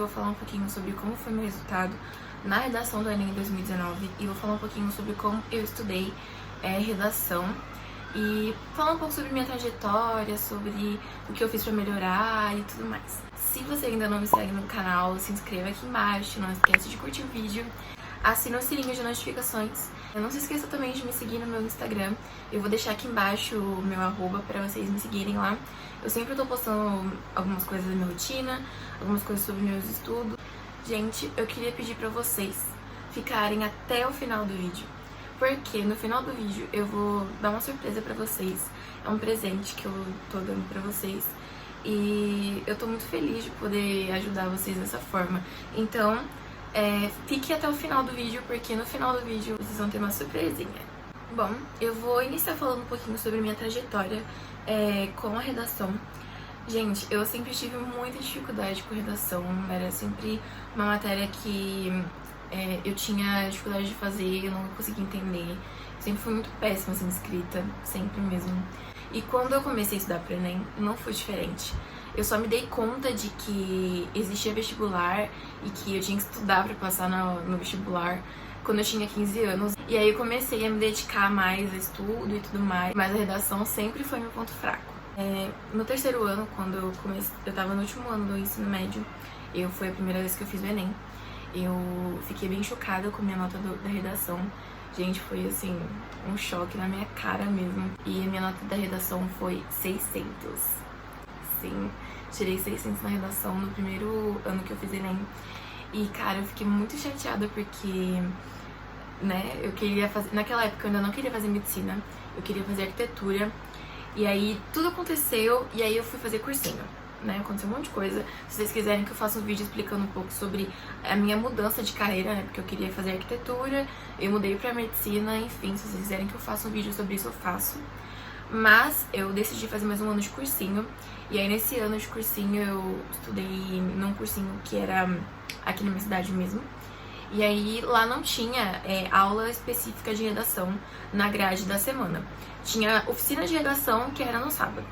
falar um pouquinho sobre como foi meu resultado na redação do Enem 2019 e vou falar um pouquinho sobre como eu estudei redação e falar um pouco sobre minha trajetória, sobre o que eu fiz pra melhorar e tudo mais. Se você ainda não me segue no canal, se inscreva aqui embaixo, não esquece de curtir o vídeo, assina o sininho de notificações. Não se esqueça também de me seguir no meu Instagram, eu vou deixar aqui embaixo o meu arroba pra vocês me seguirem lá. Eu sempre tô postando algumas coisas da minha rotina, algumas coisas sobre meus estudos. Gente, eu queria pedir pra vocês ficarem até o final do vídeo, porque no final do vídeo eu vou dar uma surpresa pra vocês. É um presente que eu tô dando pra vocês e eu tô muito feliz de poder ajudar vocês dessa forma. Então, fique até o final do vídeo, porque no final do vídeo vocês vão ter uma surpresinha. Bom, eu vou iniciar falando um pouquinho sobre minha trajetória com a redação. Gente, eu sempre tive muita dificuldade com redação, era sempre uma matéria que eu tinha dificuldade de fazer, eu não conseguia entender. Eu sempre fui muito péssima assim, escrita, sempre mesmo. E quando eu comecei a estudar pro Enem, não foi diferente. Eu só me dei conta de que existia vestibular e que eu tinha que estudar pra passar no vestibular quando eu tinha 15 anos. E aí eu comecei a me dedicar mais a estudo e tudo mais, mas a redação sempre foi meu ponto fraco. No terceiro ano, quando eu tava no último ano do ensino médio, foi a primeira vez que eu fiz o Enem. Eu fiquei bem chocada com a minha nota da redação. Gente, foi assim, um choque na minha cara mesmo. E a minha nota da redação foi 600. Sim, tirei 600 na redação no primeiro ano que eu fiz Enem. E, cara, eu fiquei muito chateada porque, eu queria fazer... Naquela época eu ainda não queria fazer medicina, eu queria fazer arquitetura. E aí tudo aconteceu e aí eu fui fazer cursinho, Aconteceu um monte de coisa. Se vocês quiserem que eu faça um vídeo explicando um pouco sobre a minha mudança de carreira, Porque eu queria fazer arquitetura, eu mudei pra medicina, enfim, se vocês quiserem que eu faça um vídeo sobre isso, eu faço. Mas eu decidi fazer mais um ano de cursinho. E aí nesse ano de cursinho eu estudei num cursinho que era aqui na minha cidade mesmo. E aí lá não tinha aula específica de redação na grade da semana. Tinha oficina de redação que era no sábado.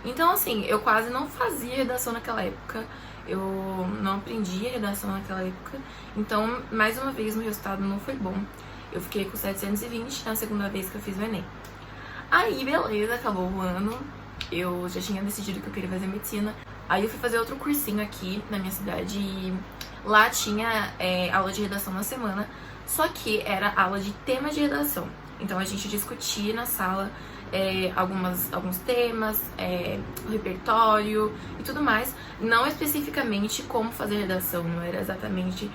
Então assim, eu quase não fazia redação naquela época. Eu não aprendia redação naquela época. Então, mais uma vez, meu resultado não foi bom. Eu fiquei com 720 na segunda vez que eu fiz o Enem. Aí, beleza, acabou o ano. Eu já tinha decidido que eu queria fazer medicina. Aí eu fui fazer outro cursinho aqui na minha cidade e lá tinha aula de redação na semana, só que era aula de tema de redação. Então a gente discutia na sala alguns temas, o repertório e tudo mais. Não especificamente como fazer redação, não era exatamente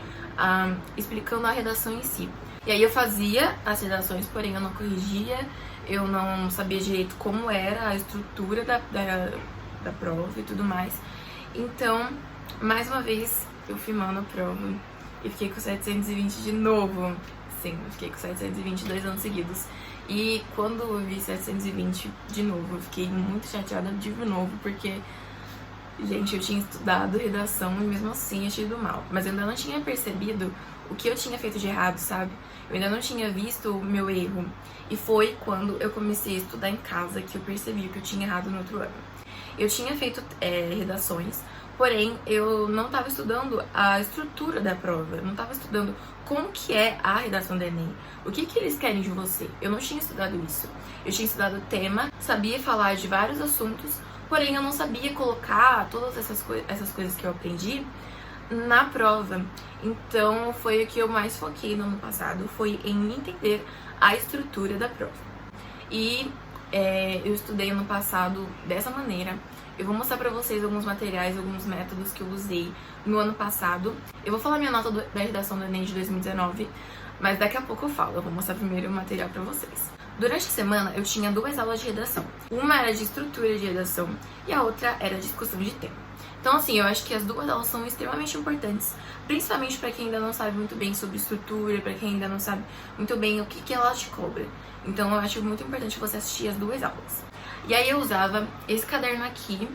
explicando a redação em si. E aí eu fazia as redações, porém eu não corrigia, eu não sabia direito como era a estrutura da prova e tudo mais. Então, mais uma vez, eu fui mal na prova e fiquei com 720 de novo. Sim, eu fiquei com 720 2 anos seguidos. E quando eu vi 720 de novo, eu fiquei muito chateada de novo, porque, gente, eu tinha estudado redação e mesmo assim achei do mal. Mas eu ainda não tinha percebido o que eu tinha feito de errado, sabe? Eu ainda não tinha visto o meu erro. E foi quando eu comecei a estudar em casa que eu percebi o que eu tinha errado no outro ano. Eu tinha feito redações, porém eu não estava estudando a estrutura da prova, eu não estava estudando como que é a redação do Enem, o que eles querem de você. Eu não tinha estudado isso. Eu tinha estudado o tema, sabia falar de vários assuntos, porém eu não sabia colocar todas essas coisas que eu aprendi na prova. Então foi o que eu mais foquei no ano passado, foi em entender a estrutura da prova. E eu estudei ano passado dessa maneira. Eu vou mostrar pra vocês alguns materiais, alguns métodos que eu usei no ano passado. Eu vou falar minha nota da redação do Enem de 2019, mas daqui a pouco eu falo. Eu vou mostrar primeiro o material pra vocês. Durante a semana eu tinha 2 aulas de redação. Uma era de estrutura de redação e a outra era de discussão de tema. Então assim, eu acho que as 2 aulas são extremamente importantes, principalmente pra quem ainda não sabe muito bem sobre estrutura, pra quem ainda não sabe muito bem o que ela te cobra. Então eu acho muito importante você assistir as 2 aulas. E aí eu usava esse caderno aqui,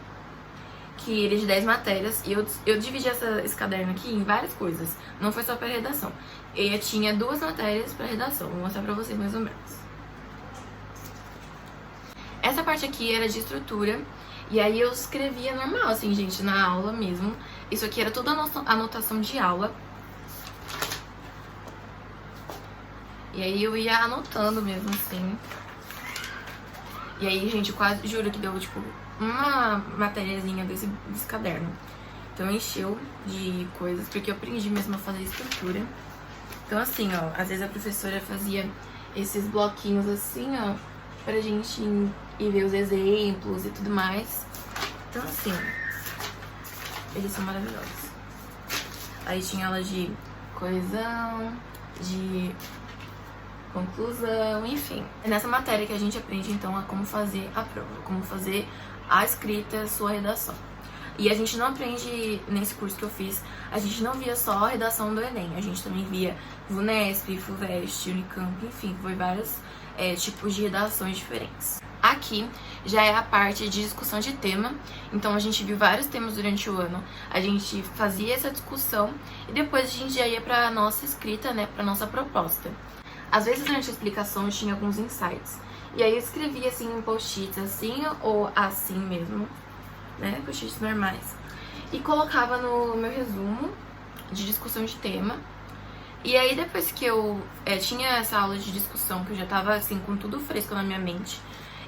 que ele é de 10 matérias, e eu dividi esse caderno aqui em várias coisas, não foi só pra redação. Eu tinha 2 matérias pra redação, vou mostrar pra vocês mais ou menos. Essa parte aqui era de estrutura, e aí eu escrevia normal, assim, gente, na aula mesmo. Isso aqui era toda anotação de aula. E aí eu ia anotando mesmo, assim. E aí, gente, eu quase juro que deu, tipo, uma matériazinha desse caderno. Então encheu de coisas, porque eu aprendi mesmo a fazer estrutura. Então assim, ó, às vezes a professora fazia esses bloquinhos assim, ó, pra gente ir ver os exemplos e tudo mais. Então assim, eles são maravilhosos. Aí tinha aula de coesão, de conclusão, enfim. É nessa matéria que a gente aprende, então, a como fazer a prova, como fazer a escrita, sua redação. E a gente não aprende, nesse curso que eu fiz, a gente não via só a redação do Enem, a gente também via VUNESP, FUVEST, Unicamp, enfim, foi vários tipos de redações diferentes. Aqui já é a parte de discussão de tema, então a gente viu vários temas durante o ano, a gente fazia essa discussão e depois a gente já ia para nossa escrita, né, para nossa proposta. Às vezes durante a explicação eu tinha alguns insights, e aí eu escrevia assim em post-its, assim ou assim mesmo, né, post-its normais, e colocava no meu resumo de discussão de tema. E aí depois que eu tinha essa aula de discussão, que eu já tava assim com tudo fresco na minha mente,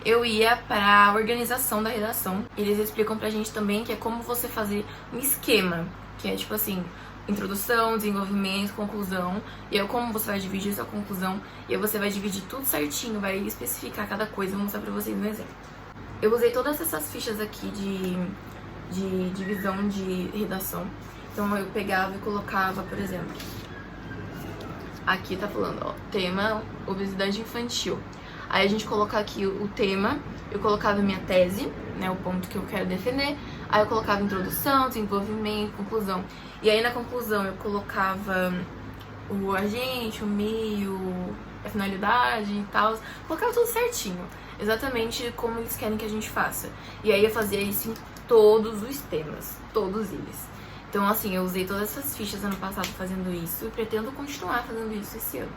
eu ia pra organização da redação. Eles explicam pra gente também que é como você fazer um esquema, que é tipo assim, introdução, desenvolvimento, conclusão, e aí como você vai dividir sua conclusão, e aí você vai dividir tudo certinho, vai especificar cada coisa, vou mostrar pra vocês no exemplo. Eu usei todas essas fichas aqui de divisão de redação, então eu pegava e colocava, por exemplo, aqui tá falando, ó, tema obesidade infantil. Aí a gente coloca aqui o tema, eu colocava minha tese, né, o ponto que eu quero defender. Aí eu colocava introdução, desenvolvimento, conclusão. E aí na conclusão eu colocava o agente, o meio, a finalidade e tal. Colocava tudo certinho, exatamente como eles querem que a gente faça. E aí eu fazia isso em todos os temas, todos eles. Então assim, eu usei todas essas fichas ano passado fazendo isso e pretendo continuar fazendo isso esse ano,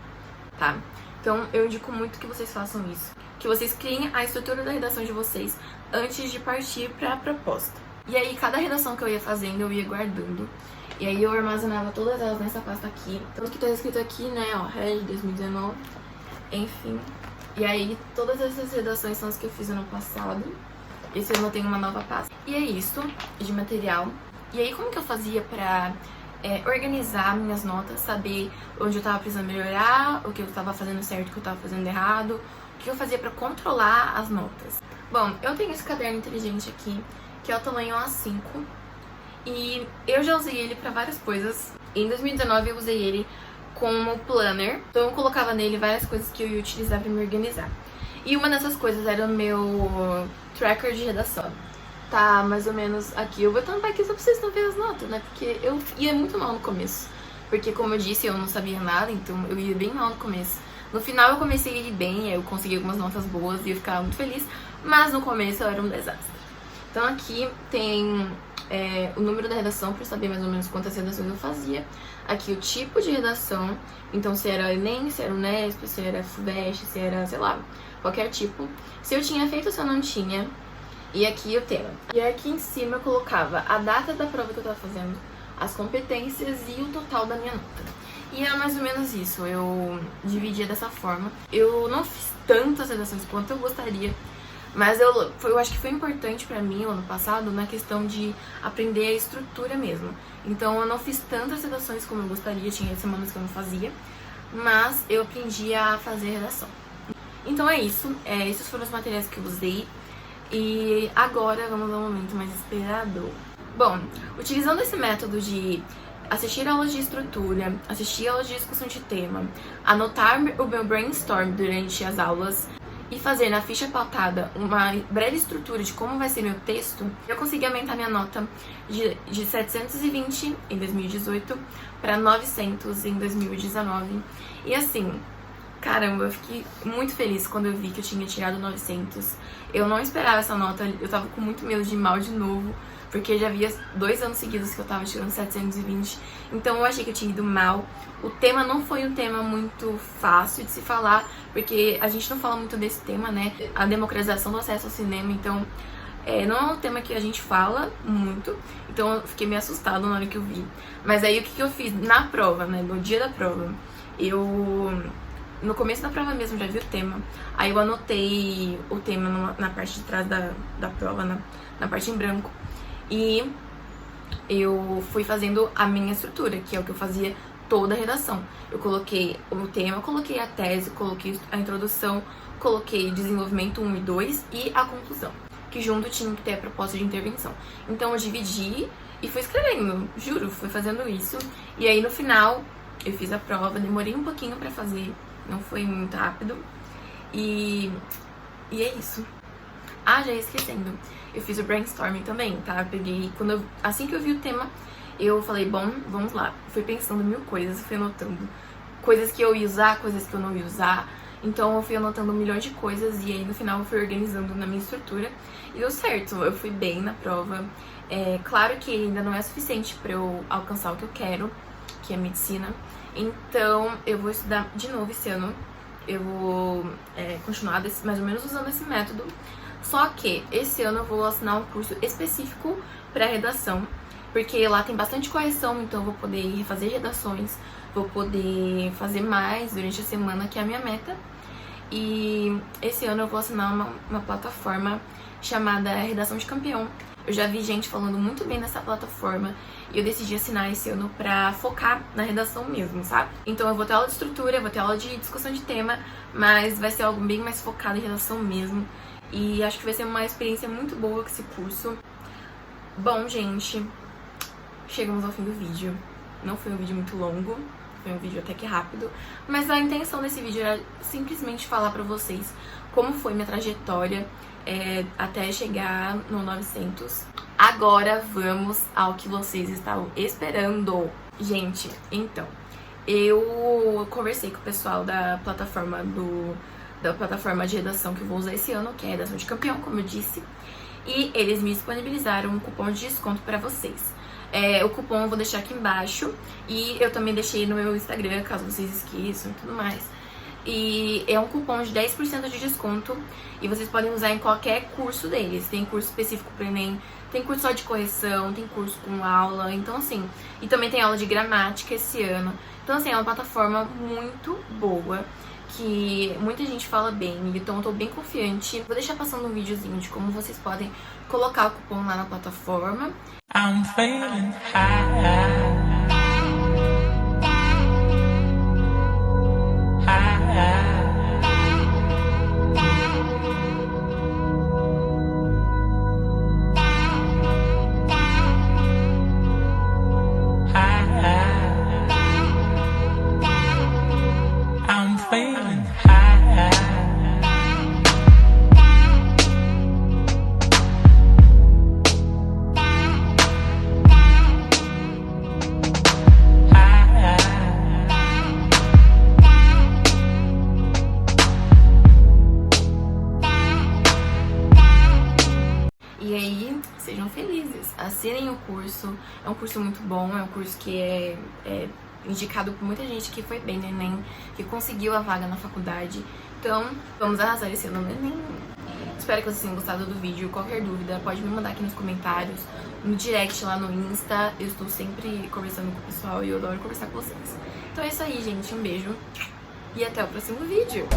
tá? Então eu indico muito que vocês façam isso, que vocês criem a estrutura da redação de vocês antes de partir para a proposta. E aí cada redação que eu ia fazendo eu ia guardando, e aí eu armazenava todas elas nessa pasta aqui, tanto que tá escrito aqui, né, ó, Reg 2019, enfim. E aí todas essas redações são as que eu fiz ano passado, esse ano eu tenho uma nova pasta. E é isso de material. E aí como que eu fazia pra organizar minhas notas, saber onde eu tava precisando melhorar, o que eu tava fazendo certo, o que eu tava fazendo errado, o que eu fazia pra controlar as notas. Bom, eu tenho esse caderno inteligente aqui, que é o tamanho A5, e eu já usei ele pra várias coisas. Em 2019 eu usei ele como planner, então eu colocava nele várias coisas que eu ia utilizar pra me organizar. E uma dessas coisas era o meu tracker de redação. Tá mais ou menos aqui. Eu vou tampar aqui só pra vocês não verem as notas, né? Porque eu ia muito mal no começo. Porque, como eu disse, eu não sabia nada, então eu ia bem mal no começo. No final eu comecei a ir bem, eu consegui algumas notas boas e eu ficava muito feliz. Mas no começo eu era um desastre. Então aqui tem o número da redação pra eu saber mais ou menos quantas redações eu fazia. Aqui o tipo de redação, então se era Enem, se era Unesp, se era FUVEST, se era, sei lá, qualquer tipo. Se eu tinha feito ou se eu não tinha. E aqui o tema. E aqui em cima eu colocava a data da prova que eu tava fazendo, as competências e o total da minha nota. E era mais ou menos isso, eu dividia dessa forma. Eu não fiz tantas redações quanto eu gostaria, mas eu acho que foi importante pra mim, o ano passado, na questão de aprender a estrutura mesmo. Então eu não fiz tantas redações como eu gostaria, tinha semanas que eu não fazia, mas eu aprendi a fazer redação. Então é isso, esses foram os materiais que eu usei. E agora vamos ao momento mais esperado. Bom, utilizando esse método de assistir aulas de estrutura, assistir aulas de discussão de tema, anotar o meu brainstorm durante as aulas e fazer na ficha pautada uma breve estrutura de como vai ser meu texto, eu consegui aumentar minha nota de 720 em 2018 para 900 em 2019. E assim, caramba, eu fiquei muito feliz quando eu vi que eu tinha tirado 900. Eu não esperava essa nota, eu tava com muito medo de ir mal de novo, porque já havia 2 anos seguidos que eu tava tirando 720. Então eu achei que eu tinha ido mal. O tema não foi um tema muito fácil de se falar, porque a gente não fala muito desse tema, né? A democratização do acesso ao cinema, então Não é um tema que a gente fala muito, então eu fiquei meio assustada na hora que eu vi. Mas aí o que eu fiz na prova, né, no dia da prova? No começo da prova mesmo, já vi o tema. Aí eu anotei o tema na parte de trás da prova, na parte em branco. E eu fui fazendo a minha estrutura, que é o que eu fazia toda a redação. Eu coloquei o tema, coloquei a tese, coloquei a introdução, coloquei desenvolvimento 1 e 2 e a conclusão, que junto tinha que ter a proposta de intervenção. Então eu dividi e fui escrevendo, juro, fui fazendo isso. E aí no final eu fiz a prova, demorei um pouquinho pra fazer, não foi muito rápido. E é isso. Ah, já ia esquecendo. Eu fiz o brainstorming também, tá? Eu peguei, assim que eu vi o tema, eu falei, bom, vamos lá. Fui pensando mil coisas, fui anotando coisas que eu ia usar, coisas que eu não ia usar. Então eu fui anotando milhões de coisas e aí no final eu fui organizando na minha estrutura. E deu certo, eu fui bem na prova. Claro que ainda não é suficiente pra eu alcançar o que eu quero, que é medicina. Então eu vou estudar de novo esse ano. Eu vou continuar mais ou menos usando esse método. Só que esse ano eu vou assinar um curso específico para redação, porque lá tem bastante correção, então eu vou poder refazer redações, vou poder fazer mais durante a semana, que é a minha meta. E esse ano eu vou assinar uma plataforma chamada Redação de Campeão. Eu já vi gente falando muito bem nessa plataforma e eu decidi assinar esse ano pra focar na redação mesmo, sabe? Então eu vou ter aula de estrutura, vou ter aula de discussão de tema, mas vai ser algo bem mais focado em redação mesmo. E acho que vai ser uma experiência muito boa com esse curso. Bom, gente, chegamos ao fim do vídeo. Não foi um vídeo muito longo, foi um vídeo até que rápido, mas a intenção desse vídeo era simplesmente falar pra vocês como foi minha trajetória até chegar no 900. Agora vamos ao que vocês estavam esperando. Gente, então, eu conversei com o pessoal da plataforma de redação que eu vou usar esse ano, que é a Redação de Campeão, como eu disse, e eles me disponibilizaram um cupom de desconto pra vocês. O cupom eu vou deixar aqui embaixo e eu também deixei no meu Instagram, caso vocês esqueçam e tudo mais. E é um cupom de 10% de desconto e vocês podem usar em qualquer curso deles. Tem curso específico para Enem, tem curso só de correção, tem curso com aula, então assim, e também tem aula de gramática esse ano. Então assim, é uma plataforma muito boa, que muita gente fala bem, então eu tô bem confiante. Vou deixar passando um videozinho de como vocês podem colocar o cupom lá na plataforma. I'm feeling high. E aí, sejam felizes, assinem o curso, é um curso muito bom, é um curso que é indicado por muita gente que foi bem no Enem, que conseguiu a vaga na faculdade. Então, vamos arrasar esse ano no Enem. Espero que vocês tenham gostado do vídeo. Qualquer dúvida, pode me mandar aqui nos comentários, no direct lá no Insta. Eu estou sempre conversando com o pessoal e eu adoro conversar com vocês. Então é isso aí, gente. Um beijo e até o próximo vídeo.